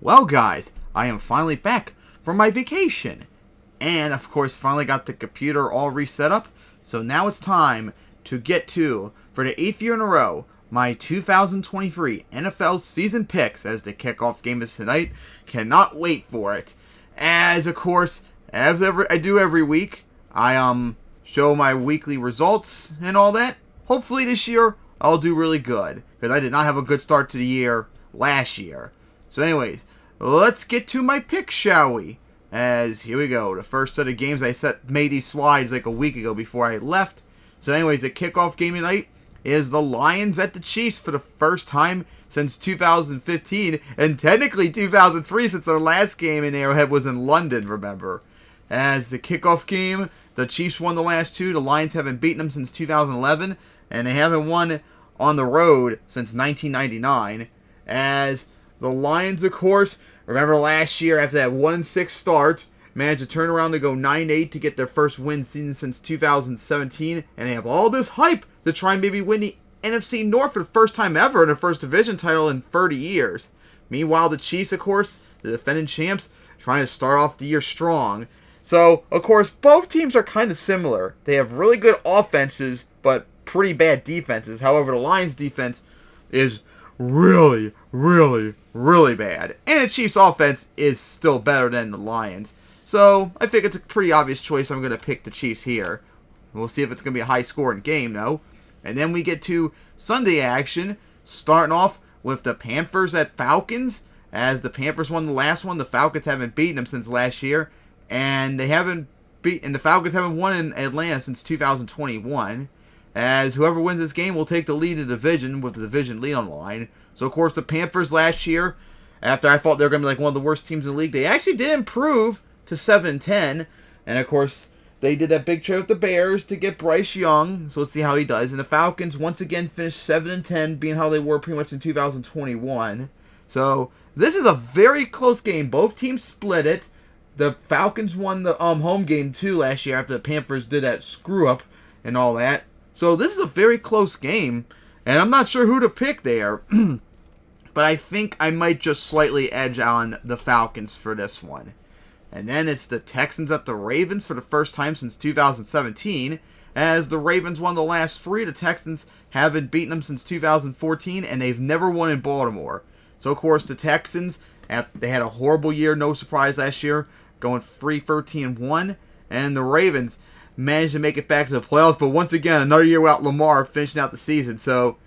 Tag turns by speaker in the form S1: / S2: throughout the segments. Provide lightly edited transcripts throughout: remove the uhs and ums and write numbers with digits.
S1: Well, guys, I am finally back from my vacation. And, of course, finally got the computer all reset up. So now it's time to get to, for the 8th year in a row, my 2023 NFL season picks as the kickoff game is tonight. Cannot wait for it. As, of course, I do every week, I show my weekly results and all that. Hopefully this year I'll do really good, because I did not have a good start to the year last year. So anyways, let's get to my picks, shall we? As, here we go, the first set of games I made these slides like a week ago before I left. So anyways, the kickoff game tonight is the Lions at the Chiefs for the first time since 2015, and technically 2003 since our last game in Arrowhead was in London, remember. As the kickoff game, the Chiefs won the last two, the Lions haven't beaten them since 2011, and they haven't won on the road since 1999. As the Lions, of course, remember last year after that 1-6 start, managed to turn around to go 9-8 to get their first win season since 2017, and they have all this hype to try and maybe win the NFC North for the first time ever in their first division title in 30 years. Meanwhile, the Chiefs, of course, the defending champs, trying to start off the year strong. So, of course, both teams are kind of similar. They have really good offenses, but pretty bad defenses. However, the Lions' defense is really, really, really bad. And the Chiefs' offense is still better than the Lions. So, I think it's a pretty obvious choice. I'm going to pick the Chiefs here. We'll see if it's going to be a high-scoring game, though. And then we get to Sunday action, starting off with the Panthers at Falcons. As the Panthers won the last one, the Falcons haven't beaten them since last year. And the Falcons haven't won in Atlanta since 2021. As whoever wins this game will take the lead in the division with the division lead on the line. So, of course, the Panthers last year, after I thought they were going to be like one of the worst teams in the league, they actually did improve to 7-10. And, of course, they did that big trade with the Bears to get Bryce Young. So, let's see how he does. And the Falcons, once again, finished 7-10, being how they were pretty much in 2021. So, this is a very close game. Both teams split it. The Falcons won the home game, too, last year after the Panthers did that screw-up and all that. So this is a very close game, and I'm not sure who to pick there. But I think I might just slightly edge on the Falcons for this one. And then it's the Texans at the Ravens for the first time since 2017. As the Ravens won the last three, the Texans haven't beaten them since 2014, and they've never won in Baltimore. So, of course, the Texans, they had a horrible year, no surprise last year, going 3-13-1. And the Ravens managed to make it back to the playoffs, but once again, another year without Lamar finishing out the season. So,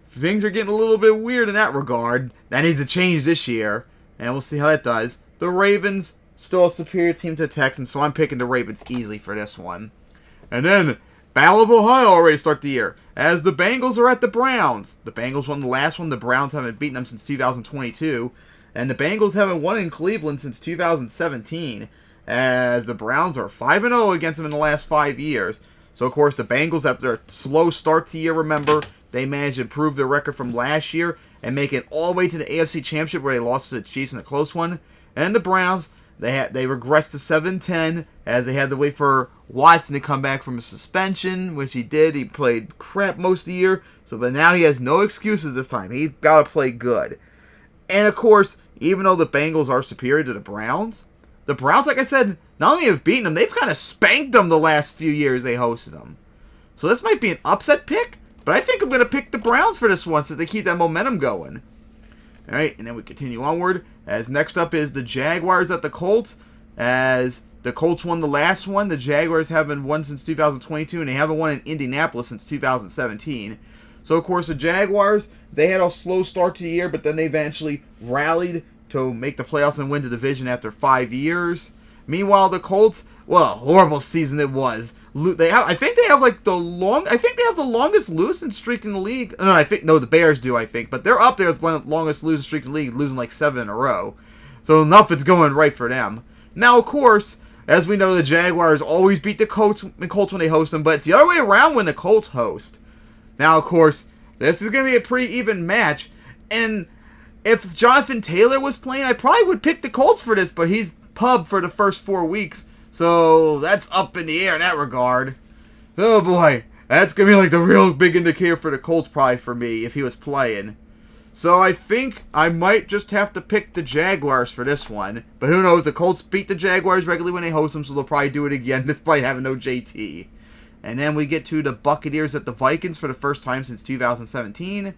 S1: things are getting a little bit weird in that regard. That needs to change this year, and we'll see how that does. The Ravens, still a superior team to the Texans, so I'm picking the Ravens easily for this one. And then, Battle of Ohio already start the year, as the Bengals are at the Browns. The Bengals won the last one, the Browns haven't beaten them since 2022, and the Bengals haven't won in Cleveland since 2017, as the Browns are 5-0 against them in the last 5 years. So, of course, the Bengals, after a slow start to the year, remember, they managed to improve their record from last year and make it all the way to the AFC Championship where they lost to the Chiefs in a close one. And the Browns, they regressed to 7-10 as they had to wait for Watson to come back from a suspension, which he did. He played crap most of the year, but now he has no excuses this time. He's got to play good. And, of course, even though the Bengals are superior to the Browns, like I said, not only have beaten them, they've kind of spanked them the last few years they hosted them. So this might be an upset pick, but I think I'm going to pick the Browns for this one since they keep that momentum going. Alright, and then we continue onward, as next up is the Jaguars at the Colts, as the Colts won the last one. The Jaguars haven't won since 2022, and they haven't won in Indianapolis since 2017. So, of course, the Jaguars, they had a slow start to the year, but then they eventually rallied to make the playoffs and win the division after 5 years. Meanwhile, the Colts, well, horrible season it was. I think they have the longest losing streak in the league. No, the Bears do, I think, but they're up there with the longest losing streak in the league, losing like 7 in a row. So nothing's going right for them. Now, of course, as we know, the Jaguars always beat the Colts when they host them, but it's the other way around when the Colts host. Now, of course, this is going to be a pretty even match, and if Jonathan Taylor was playing, I probably would pick the Colts for this, but he's pubbed for the first 4 weeks, so that's up in the air in that regard. Oh boy, that's going to be like the real big indicator for the Colts probably for me if he was playing. So I think I might just have to pick the Jaguars for this one. But who knows? The Colts beat the Jaguars regularly when they host them, so they'll probably do it again despite having no JT. And then we get to the Buccaneers at the Vikings for the first time since 2017.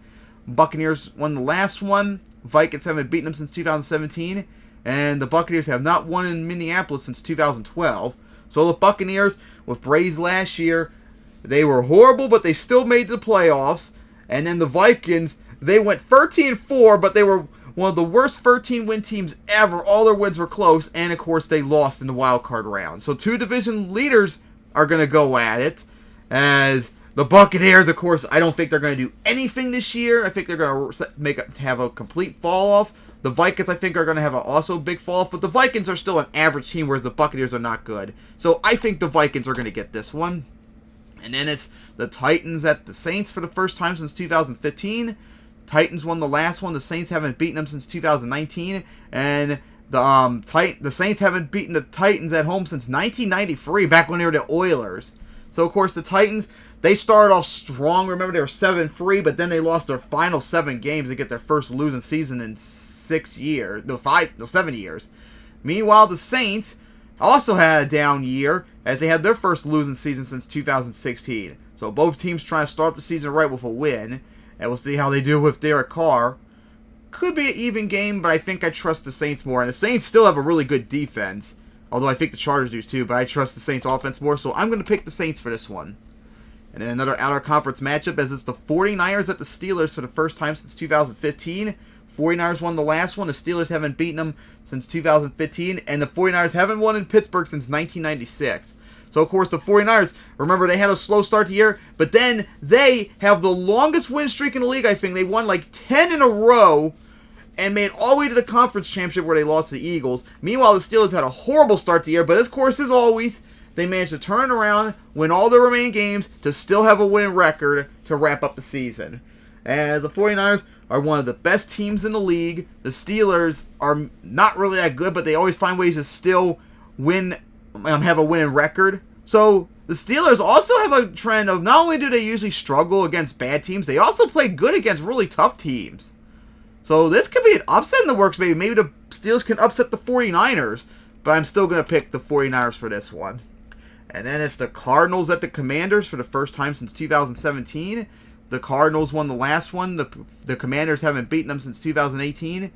S1: Buccaneers won the last one. Vikings haven't beaten them since 2017. And the Buccaneers have not won in Minneapolis since 2012. So the Buccaneers, with Braves last year, they were horrible, but they still made the playoffs. And then the Vikings, they went 13-4, but they were one of the worst 13-win teams ever. All their wins were close, and of course they lost in the wild card round. So two division leaders are going to go at it. As the Buccaneers, of course, I don't think they're going to do anything this year. I think they're going to have a complete fall off. The Vikings, I think, are going to have also a big fall off, but the Vikings are still an average team, whereas the Buccaneers are not good. So I think the Vikings are going to get this one. And then it's the Titans at the Saints for the first time since 2015. Titans won the last one. The Saints haven't beaten them since 2019. And the Saints haven't beaten the Titans at home since 1993, back when they were the Oilers. So, of course, the Titans, they started off strong. Remember, they were 7-3, but then they lost their final 7 games to get their first losing season in 7 years. Meanwhile, the Saints also had a down year, as they had their first losing season since 2016. So both teams trying to start the season right with a win, and we'll see how they do with Derek Carr. Could be an even game, but I think I trust the Saints more. And the Saints still have a really good defense, although I think the Chargers do too, but I trust the Saints offense more, so I'm going to pick the Saints for this one. And then another outer-conference matchup, as it's the 49ers at the Steelers for the first time since 2015. 49ers won the last one. The Steelers haven't beaten them since 2015. And the 49ers haven't won in Pittsburgh since 1996. So, of course, the 49ers, remember, they had a slow start to the year. But then they have the longest win streak in the league, I think. They won like 10 in a row and made all the way to the conference championship where they lost to the Eagles. Meanwhile, the Steelers had a horrible start to the year. But, of course, as always, they managed to turn around, win all their remaining games to still have a winning record to wrap up the season. As the 49ers are one of the best teams in the league. The Steelers are not really that good, but they always find ways to still win, have a winning record. So the Steelers also have a trend of not only do they usually struggle against bad teams, they also play good against really tough teams. So this could be an upset in the works, maybe. Maybe the Steelers can upset the 49ers, but I'm still going to pick the 49ers for this one. And then it's the Cardinals at the Commanders for the first time since 2017. The Cardinals won the last one. The Commanders haven't beaten them since 2018.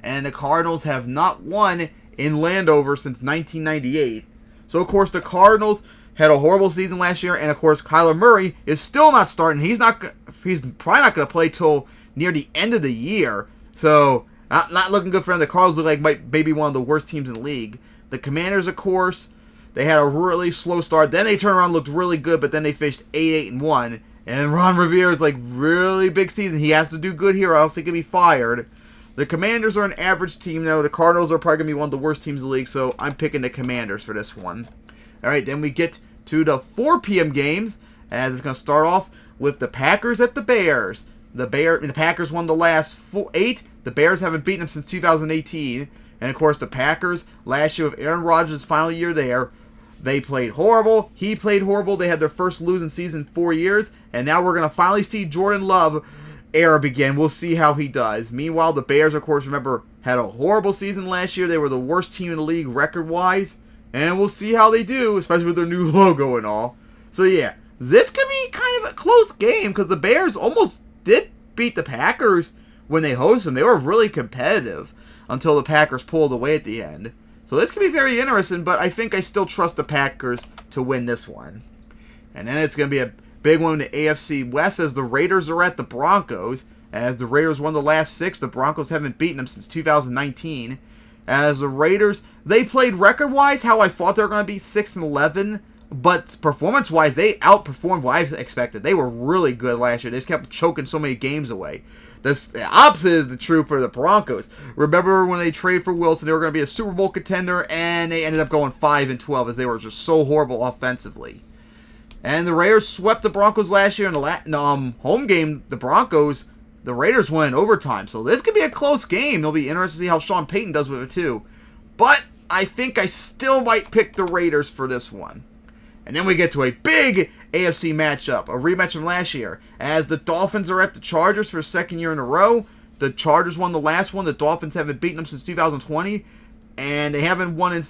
S1: And the Cardinals have not won in Landover since 1998. So, of course, the Cardinals had a horrible season last year. And, of course, Kyler Murray is still not starting. He's probably not going to play till near the end of the year. So, not looking good for them. The Cardinals look like maybe one of the worst teams in the league. The Commanders, of course, they had a really slow start. Then they turned around and looked really good. But then they finished 8-1. And Ron Rivera's like really big season. He has to do good here or else he could be fired. The Commanders are an average team though. The Cardinals are probably going to be one of the worst teams in the league. So I'm picking the Commanders for this one. Alright, then we get to the 4 p.m. games. As it's going to start off with the Packers at the Bears. The Packers won the last 8. The Bears haven't beaten them since 2018. And of course the Packers, last year with Aaron Rodgers' final year there, they played horrible. He played horrible. They had their first losing season in 4 years. And now we're going to finally see Jordan Love era begin. We'll see how he does. Meanwhile, the Bears, of course, remember, had a horrible season last year. They were the worst team in the league record-wise. And we'll see how they do, especially with their new logo and all. So, yeah, this could be kind of a close game because the Bears almost did beat the Packers when they hosted them. They were really competitive until the Packers pulled away at the end. So this could be very interesting, but I think I still trust the Packers to win this one. And then it's going to be a big one in the AFC West as the Raiders are at the Broncos. As the Raiders won the last 6, the Broncos haven't beaten them since 2019. As the Raiders, they played record-wise how I thought they were going to be 6-11, but performance-wise, they outperformed what I expected. They were really good last year. They just kept choking so many games away. The opposite is the truth for the Broncos. Remember when they traded for Wilson, they were going to be a Super Bowl contender, and they ended up going 5-12 as they were just so horrible offensively. And the Raiders swept the Broncos last year in the home game. The Raiders won in overtime. So this could be a close game. It'll be interesting to see how Sean Payton does with it too. But I think I still might pick the Raiders for this one. And then we get to a big AFC matchup, a rematch from last year, as the Dolphins are at the Chargers for a second year in a row. The Chargers won the last one. The Dolphins haven't beaten them since 2020. And they haven't won in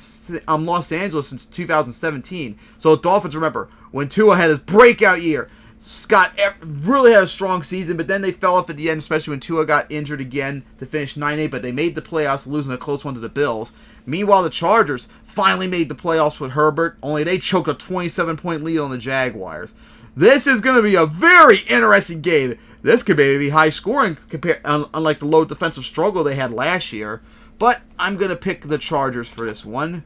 S1: Los Angeles since 2017. So the Dolphins, remember, when Tua had his breakout year, Scott really had a strong season, but then they fell off at the end, especially when Tua got injured again to finish 9-8, but they made the playoffs, losing a close one to the Bills. Meanwhile, the Chargers finally made the playoffs with Herbert, only they choked a 27-point lead on the Jaguars. This is going to be a very interesting game. This could maybe be high scoring, unlike the low defensive struggle they had last year. But I'm going to pick the Chargers for this one.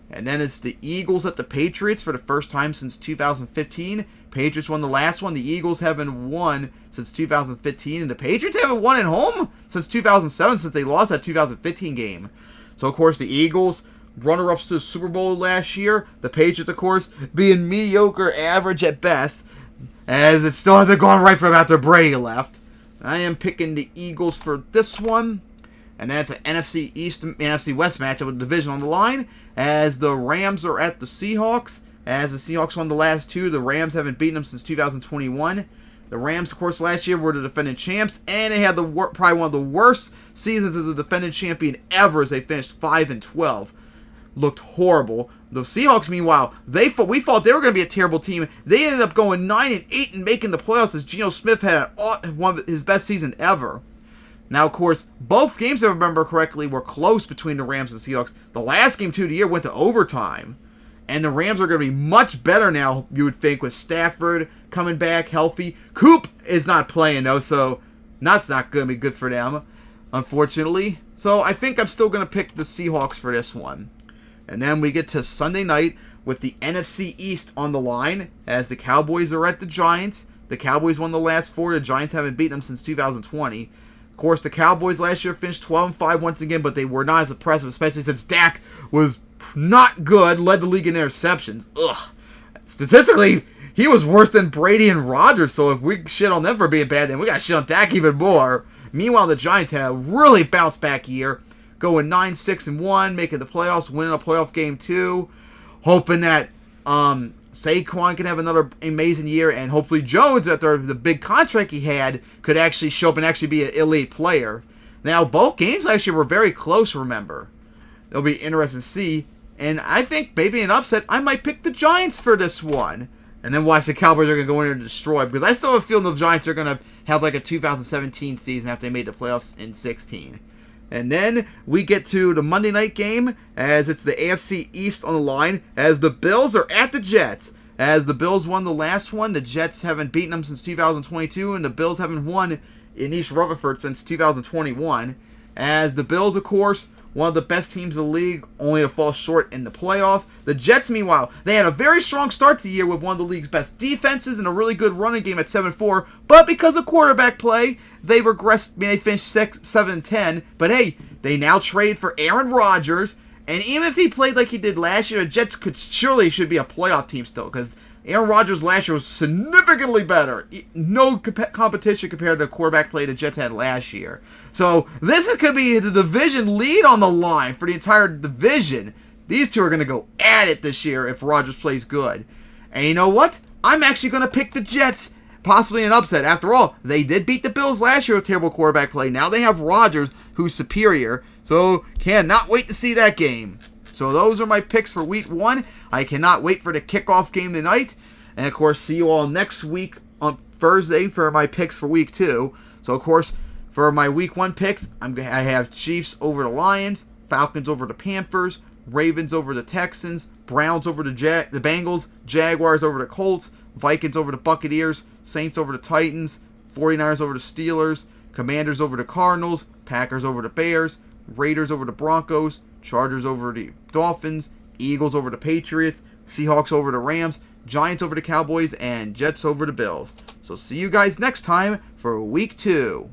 S1: And then it's the Eagles at the Patriots for the first time since 2015. Patriots won the last one. The Eagles haven't won since 2015. And the Patriots haven't won at home since 2007, since they lost that 2015 game. So, of course, the Eagles, runner-ups to the Super Bowl last year. The Patriots, of course, being mediocre, average at best, as it still hasn't gone right for them after Brady left. I am picking the Eagles for this one. And that's an NFC East and NFC West matchup with the division on the line, as the Rams are at the Seahawks. As the Seahawks won the last two, the Rams haven't beaten them since 2021. The Rams, of course, last year were the defending champs, and they had probably one of the worst seasons as a defending champion ever, as they finished 5-12. Looked horrible. The Seahawks, meanwhile, we thought they were going to be a terrible team. They ended up going 9-8 and making the playoffs, as Geno Smith had one of his best season ever. Now, of course, both games, if I remember correctly, were close between the Rams and the Seahawks. The last game, too, of the year went to overtime. And the Rams are going to be much better now, you would think, with Stafford coming back healthy. Coop is not playing, though, so that's not going to be good for them, unfortunately. So I think I'm still going to pick the Seahawks for this one. And then we get to Sunday night with the NFC East on the line, as the Cowboys are at the Giants. The Cowboys won the last four. The Giants haven't beaten them since 2020. Of course, the Cowboys last year finished 12-5 once again, but they were not as impressive, especially since Dak was not good, led the league in interceptions. Ugh. Statistically, he was worse than Brady and Rodgers, so if we shit on them for being bad, then we got to shit on Dak even more. Meanwhile, the Giants had a really bounce-back year, going 9-6-1, making the playoffs, winning a playoff game, too, hoping that Saquon can have another amazing year, and hopefully Jones, after the big contract he had, could actually show up and actually be an elite player. Now, both games last year were very close, remember. It'll be interesting to see. And I think maybe an upset, I might pick the Giants for this one. And then watch the Cowboys are going to go in there and destroy. Because I still have a feeling the Giants are going to have like a 2017 season after they made the playoffs in 16. And then we get to the Monday night game, as it's the AFC East on the line, as the Bills are at the Jets. As the Bills won the last one, the Jets haven't beaten them since 2022, and the Bills haven't won in East Rutherford since 2021. As the Bills, of course, one of the best teams in the league, only to fall short in the playoffs. The Jets, meanwhile, they had a very strong start to the year with one of the league's best defenses and a really good running game at 7-4, but because of quarterback play, they regressed. I mean, they finished 7-10, but hey, they now trade for Aaron Rodgers, and even if he played like he did last year, the Jets should be a playoff team still, because Aaron Rodgers last year was significantly better. No competition compared to the quarterback play the Jets had last year. So this could be the division lead on the line for the entire division. These two are going to go at it this year if Rodgers plays good. And you know what? I'm actually going to pick the Jets, possibly an upset. After all, they did beat the Bills last year with terrible quarterback play. Now they have Rodgers, who's superior. So cannot wait to see that game. So those are my picks for Week 1. I cannot wait for the kickoff game tonight. And, of course, see you all next week on Thursday for my picks for Week 2. So, of course, for my Week 1 picks, I have Chiefs over the Lions, Falcons over the Panthers, Ravens over the Texans, Browns over the Bengals, Jaguars over the Colts, Vikings over the Buccaneers, Saints over the Titans, 49ers over the Steelers, Commanders over the Cardinals, Packers over the Bears, Raiders over the Broncos, Chargers over the Dolphins, Eagles over the Patriots, Seahawks over the Rams, Giants over the Cowboys, and Jets over the Bills. So see you guys next time for Week 2.